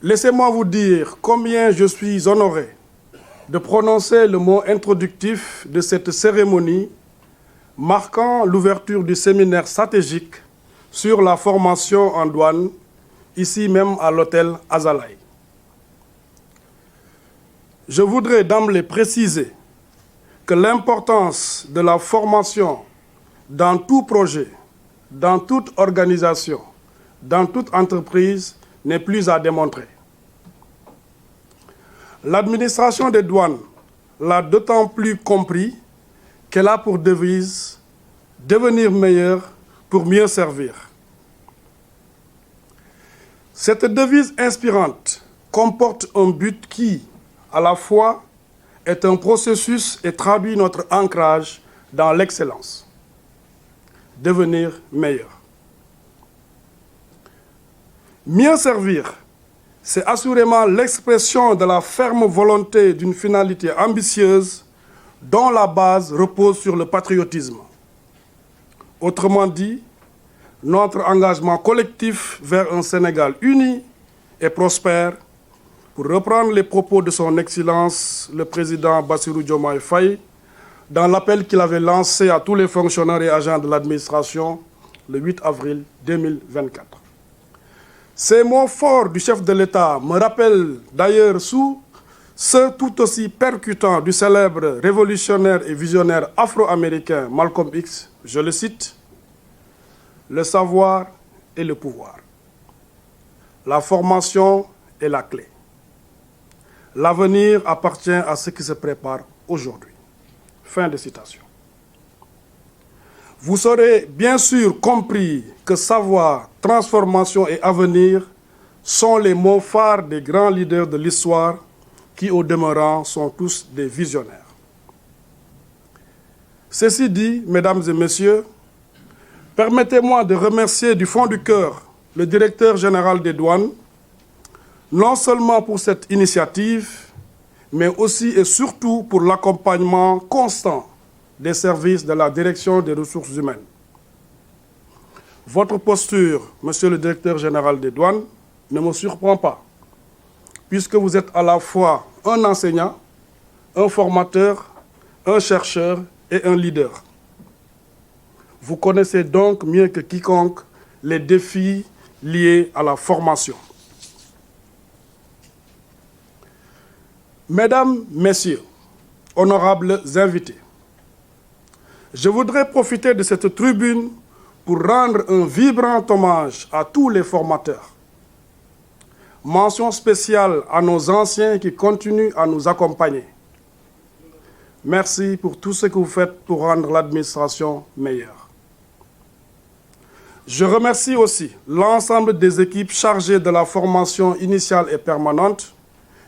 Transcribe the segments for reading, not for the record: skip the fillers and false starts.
Laissez-moi vous dire combien je suis honoré de prononcer le mot introductif de cette cérémonie marquant l'ouverture du séminaire stratégique sur la formation en douane, ici même à l'hôtel Azalaï. Je voudrais d'emblée préciser que l'importance de la formation dans tout projet, dans toute organisation, dans toute entreprise n'est plus à démontrer. L'administration des douanes l'a d'autant plus compris qu'elle a pour devise « devenir meilleur pour mieux servir ». Cette devise inspirante comporte un but qui, à la fois, est un processus et traduit notre ancrage dans l'excellence. Devenir meilleur. Mieux servir, c'est assurément l'expression de la ferme volonté d'une finalité ambitieuse dont la base repose sur le patriotisme. Autrement dit, notre engagement collectif vers un Sénégal uni et prospère, pour reprendre les propos de son Excellence le président Bassirou Diomaye Faye, dans l'appel qu'il avait lancé à tous les fonctionnaires et agents de l'administration le 8 avril 2024. Ces mots forts du chef de l'État me rappellent d'ailleurs ceux tout aussi percutants du célèbre révolutionnaire et visionnaire afro-américain Malcolm X, je le cite, « Le savoir est le pouvoir. La formation est la clé. L'avenir appartient à ceux qui se préparent aujourd'hui. » Fin de citation. Vous aurez bien sûr compris que savoir, transformation et avenir sont les mots phares des grands leaders de l'histoire qui, au demeurant, sont tous des visionnaires. Ceci dit, mesdames et messieurs, permettez-moi de remercier du fond du cœur le directeur général des douanes, non seulement pour cette initiative, mais aussi et surtout pour l'accompagnement constant des services de la direction des ressources humaines. Votre posture, monsieur le directeur général des douanes, ne me surprend pas, puisque vous êtes à la fois un enseignant, un formateur, un chercheur et un leader. Vous connaissez donc mieux que quiconque les défis liés à la formation. Mesdames, Messieurs, honorables invités, je voudrais profiter de cette tribune pour rendre un vibrant hommage à tous les formateurs. Mention spéciale à nos anciens qui continuent à nous accompagner. Merci pour tout ce que vous faites pour rendre l'administration meilleure. Je remercie aussi l'ensemble des équipes chargées de la formation initiale et permanente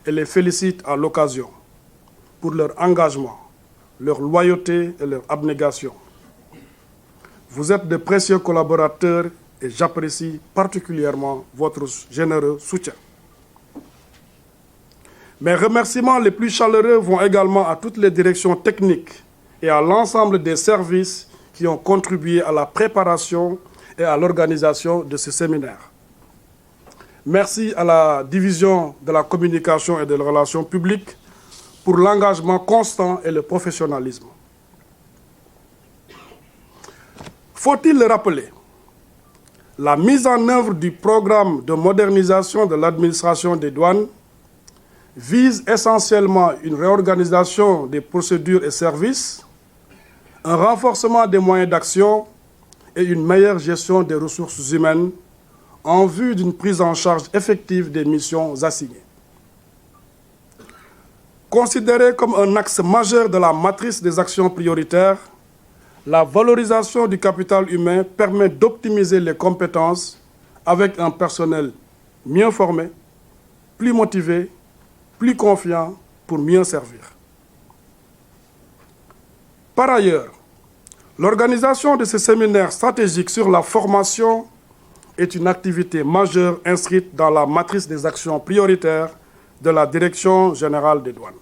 et les félicite à l'occasion pour leur engagement, leur loyauté et leur abnégation. Vous êtes de précieux collaborateurs et j'apprécie particulièrement votre généreux soutien. Mes remerciements les plus chaleureux vont également à toutes les directions techniques et à l'ensemble des services qui ont contribué à la préparation et à l'organisation de ce séminaire. Merci à la division de la communication et des relations publiques pour l'engagement constant et le professionnalisme. Faut-il le rappeler, la mise en œuvre du programme de modernisation de l'administration des douanes vise essentiellement une réorganisation des procédures et services, un renforcement des moyens d'action et une meilleure gestion des ressources humaines en vue d'une prise en charge effective des missions assignées. Considérée comme un axe majeur de la matrice des actions prioritaires, la valorisation du capital humain permet d'optimiser les compétences avec un personnel mieux formé, plus motivé, plus confiant pour mieux servir. Par ailleurs, l'organisation de ce séminaire stratégique sur la formation est une activité majeure inscrite dans la matrice des actions prioritaires de la Direction générale des douanes.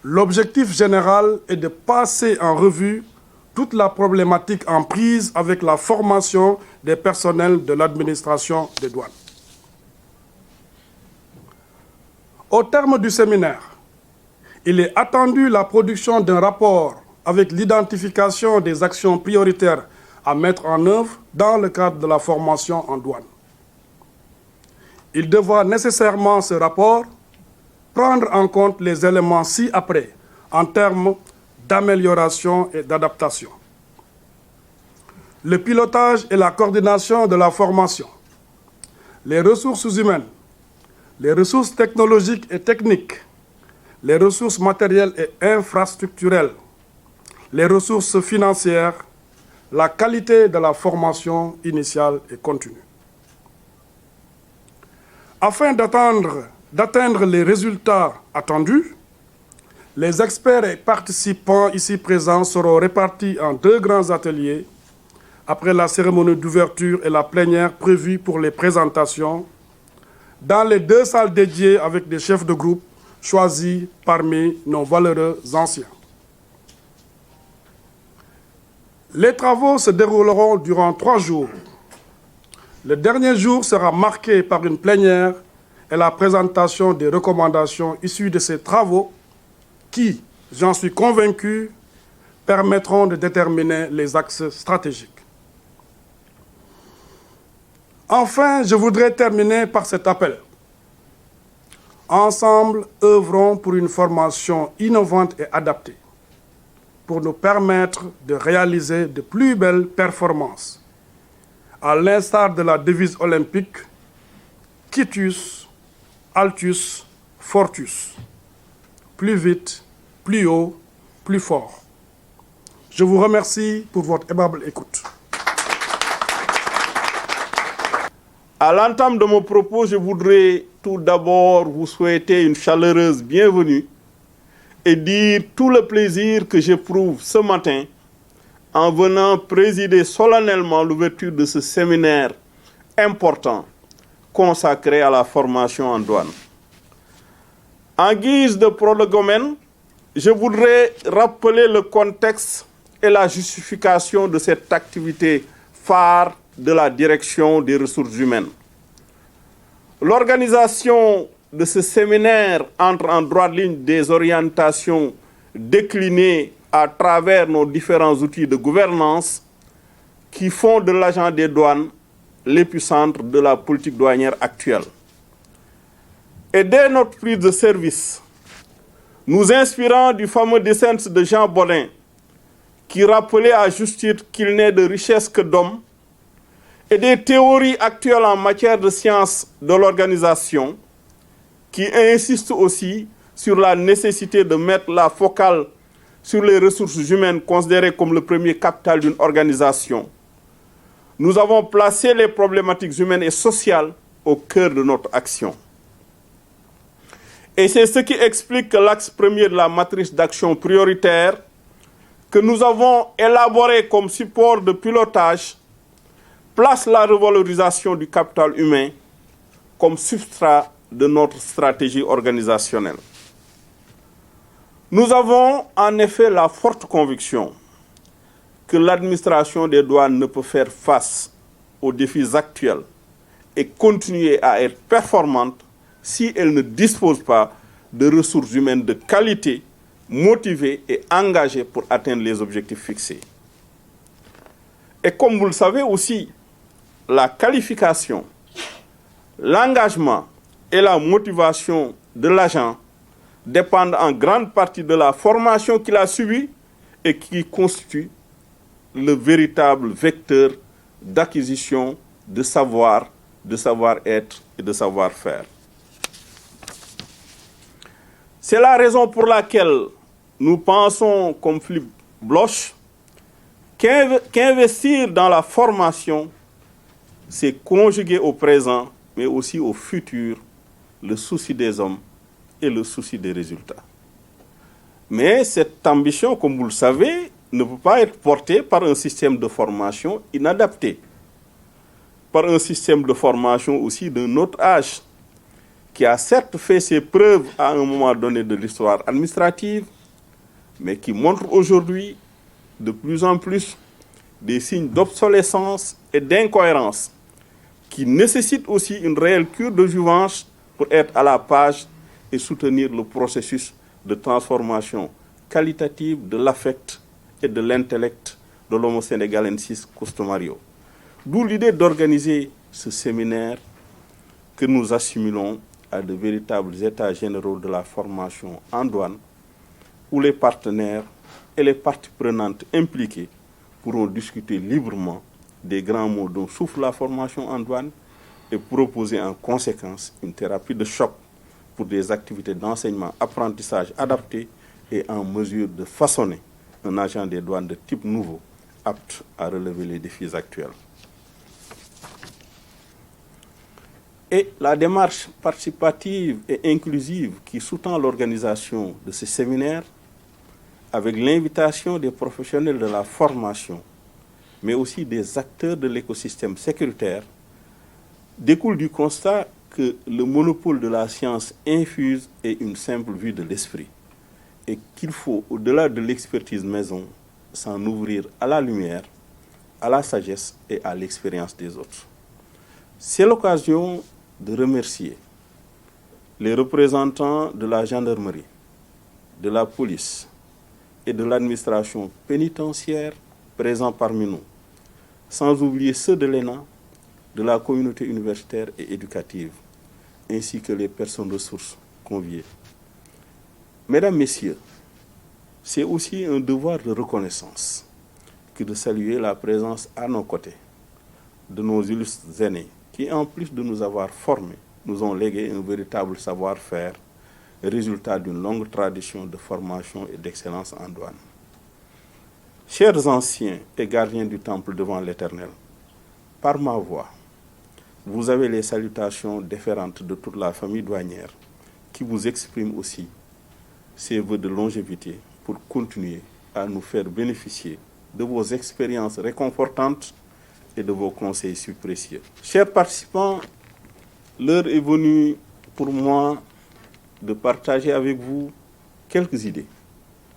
L'objectif général est de passer en revue toute la problématique en prise avec la formation des personnels de l'administration des douanes. Au terme du séminaire, il est attendu la production d'un rapport avec l'identification des actions prioritaires à mettre en œuvre dans le cadre de la formation en douane. Il devra nécessairement, ce rapport, prendre en compte les éléments ci-après en termes d'amélioration et d'adaptation. Le pilotage et la coordination de la formation, les ressources humaines, les ressources technologiques et techniques, les ressources matérielles et infrastructurelles, les ressources financières, la qualité de la formation initiale et continue. Afin d'atteindre les résultats attendus, les experts et participants ici présents seront répartis en 2 grands ateliers après la cérémonie d'ouverture et la plénière prévue pour les présentations dans les 2 salles dédiées avec des chefs de groupe choisis parmi nos valeureux anciens. Les travaux se dérouleront durant 3 jours. Le dernier jour sera marqué par une plénière et la présentation des recommandations issues de ces travaux qui, j'en suis convaincu, permettront de déterminer les axes stratégiques. Enfin, je voudrais terminer par cet appel. Ensemble, œuvrons pour une formation innovante et adaptée, pour nous permettre de réaliser de plus belles performances, à l'instar de la devise olympique « Quitus, Altus, Fortus », plus vite, plus haut, plus fort. Je vous remercie pour votre aimable écoute. À l'entame de mon propos, je voudrais tout d'abord vous souhaiter une chaleureuse bienvenue et dire tout le plaisir que j'éprouve ce matin en venant présider solennellement l'ouverture de ce séminaire important consacré à la formation en douane. En guise de prologomène, je voudrais rappeler le contexte et la justification de cette activité phare de la direction des ressources humaines. L'organisation de ce séminaire entre en droite ligne des orientations déclinées à travers nos différents outils de gouvernance qui font de l'agent des douanes l'épicentre de la politique douanière actuelle. Et dès notre prise de service, nous inspirant du fameux Decens de Jean Bodin, qui rappelait à juste titre qu'il n'est de richesse que d'hommes, et des théories actuelles en matière de sciences de l'organisation, qui insistent aussi sur la nécessité de mettre la focale sur les ressources humaines considérées comme le premier capital d'une organisation. Nous avons placé les problématiques humaines et sociales au cœur de notre action. Et c'est ce qui explique que l'axe premier de la matrice d'action prioritaire que nous avons élaboré comme support de pilotage place la revalorisation du capital humain comme substrat de notre stratégie organisationnelle. Nous avons en effet la forte conviction que l'administration des douanes ne peut faire face aux défis actuels et continuer à être performante si elle ne dispose pas de ressources humaines de qualité, motivées et engagées pour atteindre les objectifs fixés. Et comme vous le savez aussi, la qualification, l'engagement et la motivation de l'agent dépendent en grande partie de la formation qu'il a subie et qui constitue le véritable vecteur d'acquisition de savoir, de savoir-être et de savoir-faire. C'est la raison pour laquelle nous pensons, comme Philippe Bloch, qu'investir dans la formation, c'est conjuguer au présent, mais aussi au futur, le souci des hommes et le souci des résultats. Mais cette ambition, comme vous le savez, ne peut pas être portée par un système de formation inadapté, par un système de formation aussi d'un autre âge, qui a certes fait ses preuves à un moment donné de l'histoire administrative, mais qui montre aujourd'hui de plus en plus des signes d'obsolescence et d'incohérence qui nécessitent aussi une réelle cure de jouvence pour être à la page et soutenir le processus de transformation qualitative de l'affect et de l'intellect de l'Homo senegalensis customario. D'où l'idée d'organiser ce séminaire que nous assimilons à de véritables états généraux de la formation en douane, où les partenaires et les parties prenantes impliquées pourront discuter librement des grands mots dont souffre la formation en douane et proposer en conséquence une thérapie de choc pour des activités d'enseignement-apprentissage adaptées et en mesure de façonner un agent des douanes de type nouveau, apte à relever les défis actuels. Et la démarche participative et inclusive qui sous-tend l'organisation de ces séminaires, avec l'invitation des professionnels de la formation, mais aussi des acteurs de l'écosystème sécuritaire, découle du constat que le monopole de la science infuse et une simple vue de l'esprit, et qu'il faut, au-delà de l'expertise maison, s'en ouvrir à la lumière, à la sagesse et à l'expérience des autres. C'est l'occasion de remercier les représentants de la gendarmerie, de la police et de l'administration pénitentiaire présents parmi nous, sans oublier ceux de l'ENA, de la communauté universitaire et éducative, ainsi que les personnes ressources conviées. Mesdames, Messieurs, c'est aussi un devoir de reconnaissance que de saluer la présence à nos côtés de nos illustres aînés qui, en plus de nous avoir formés, nous ont légué un véritable savoir-faire, résultat d'une longue tradition de formation et d'excellence en douane. Chers anciens et gardiens du temple devant l'Éternel, par ma voix, vous avez les salutations déférentes de toute la famille douanière qui vous exprime aussi ses vœux de longévité pour continuer à nous faire bénéficier de vos expériences réconfortantes et de vos conseils si précieux. Chers participants, l'heure est venue pour moi de partager avec vous quelques idées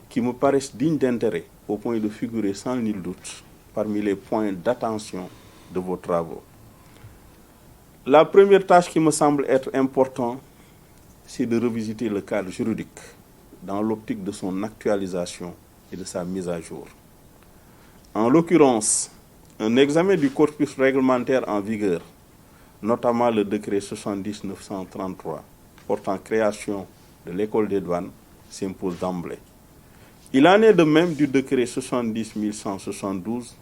qui me paraissent dignes d'intérêt au point de figurer sans nul doute parmi les points d'attention de vos travaux. La première tâche qui me semble être importante, c'est de revisiter le cadre juridique dans l'optique de son actualisation et de sa mise à jour. En l'occurrence, un examen du corpus réglementaire en vigueur, notamment le décret 70-933 portant création de l'école des douanes, s'impose d'emblée. Il en est de même du décret 70-1172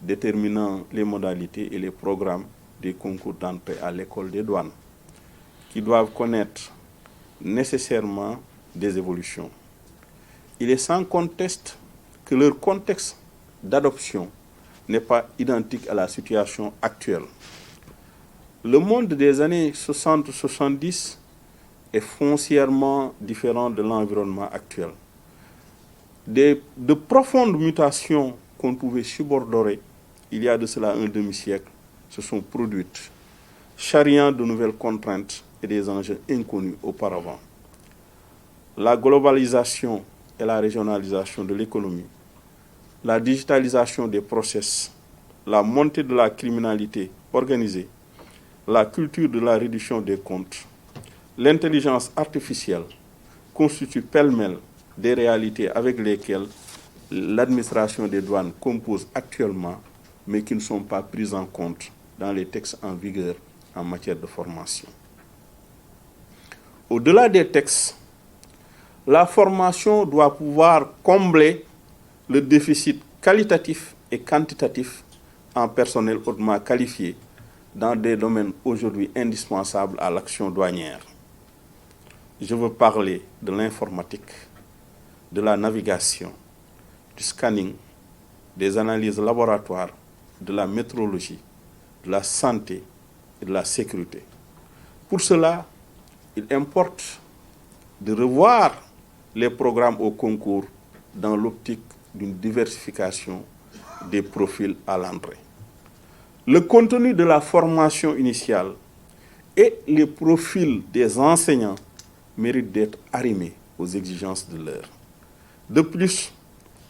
déterminant les modalités et les programmes des concours d'entrée à l'école des douanes, qui doivent connaître nécessairement des évolutions. Il est sans conteste que leur contexte d'adoption n'est pas identique à la situation actuelle. Le monde des années 60-70 est foncièrement différent de l'environnement actuel. De profondes mutations qu'on pouvait subordorer il y a de cela un demi-siècle se sont produites, charriant de nouvelles contraintes et des enjeux inconnus auparavant. La globalisation et la régionalisation de l'économie, la digitalisation des process, la montée de la criminalité organisée, la culture de la réduction des comptes, l'intelligence artificielle constituent pêle-mêle des réalités avec lesquelles l'administration des douanes compose actuellement, mais qui ne sont pas prises en compte dans les textes en vigueur en matière de formation. Au-delà des textes, la formation doit pouvoir combler le déficit qualitatif et quantitatif en personnel hautement qualifié dans des domaines aujourd'hui indispensables à l'action douanière. Je veux parler de l'informatique, de la navigation, du scanning, des analyses laboratoires, de la métrologie, de la santé et de la sécurité. Pour cela, il importe de revoir les programmes au concours dans l'optique d'une diversification des profils à l'entrée. Le contenu de la formation initiale et les profils des enseignants méritent d'être arrimés aux exigences de l'heure. De plus,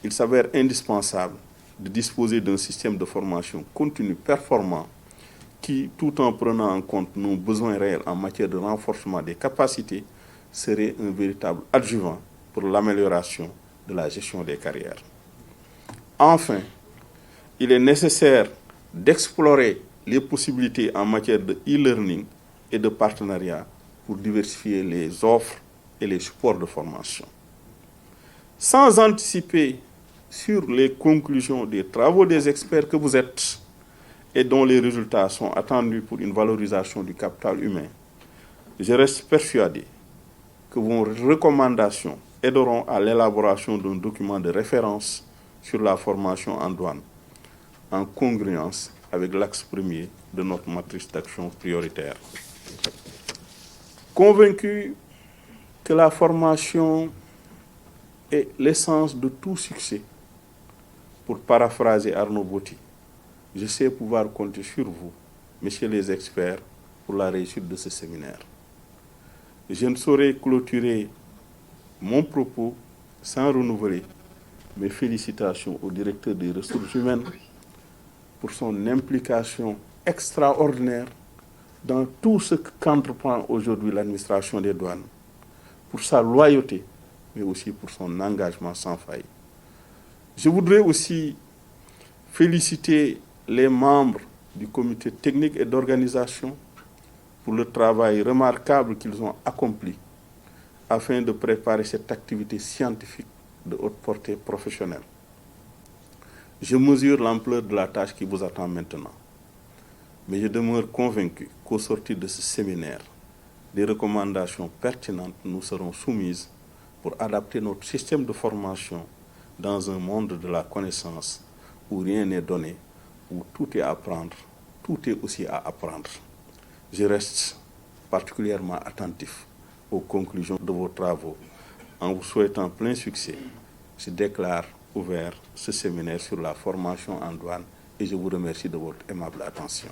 il s'avère indispensable de disposer d'un système de formation continue performant qui, tout en prenant en compte nos besoins réels en matière de renforcement des capacités, serait un véritable adjuvant pour l'amélioration de la gestion des carrières. Enfin, il est nécessaire d'explorer les possibilités en matière de e-learning et de partenariat pour diversifier les offres et les supports de formation. Sans anticiper sur les conclusions des travaux des experts que vous êtes et dont les résultats sont attendus pour une valorisation du capital humain, je reste persuadé que vos recommandations aideront à l'élaboration d'un document de référence sur la formation en douane, en congruence avec l'axe premier de notre matrice d'action prioritaire. Convaincu que la formation est l'essence de tout succès, pour paraphraser Arnaud Botti, je sais pouvoir compter sur vous, messieurs les experts, pour la réussite de ce séminaire. Je ne saurais clôturer mon propos sans renouveler mes félicitations au directeur des ressources humaines pour son implication extraordinaire dans tout ce qu'entreprend aujourd'hui l'administration des douanes, pour sa loyauté, mais aussi pour son engagement sans faille. Je voudrais aussi féliciter les membres du comité technique et d'organisation pour le travail remarquable qu'ils ont accompli afin de préparer cette activité scientifique de haute portée professionnelle. Je mesure l'ampleur de la tâche qui vous attend maintenant, mais je demeure convaincu qu'au sortir de ce séminaire, des recommandations pertinentes nous seront soumises pour adapter notre système de formation dans un monde de la connaissance où rien n'est donné, où tout est à apprendre, tout est aussi à apprendre. Je reste particulièrement attentif aux conclusions de vos travaux. En vous souhaitant plein succès, je déclare ouvert ce séminaire sur la formation en douane et je vous remercie de votre aimable attention.